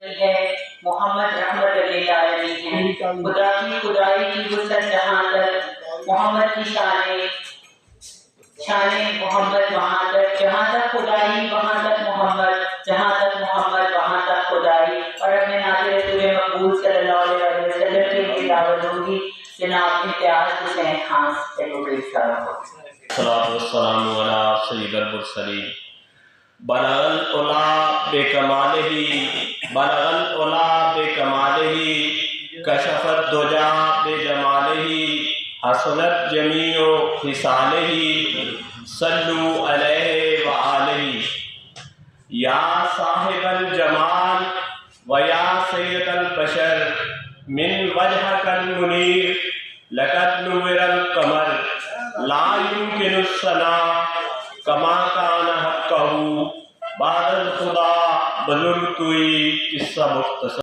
ہے محمد رحمت للعالمین ہیں۔ خدا کی خدائی کی وسعت جہاں تک محمد کی شان محمد وہاں تک، جہاں تک خدائی وہاں تک محمد، جہاں تک محمد وہاں تک خدائی۔ اور اپنے ناظر رسول مقبول صلی اللہ علیہ وسلم کے لیے دعوت دوں گی جناب امتیاز حسین خان الصلاۃ والسلام علی سید المرسلین۔ بلغ العلا بکمالہ، بلغ العلا بکمالہ، کشف الدجا بجمالہ، حسنت جمیع خصالہ، صلوا علیہ وآلہ۔ یا صاحب الجمال و یا سید البشر، من وجہک المنیر لقد نور القمر، لا يمكن الثناء کما کان حقہ، بعد الخدا بزرگ توئی قصہ مختصر۔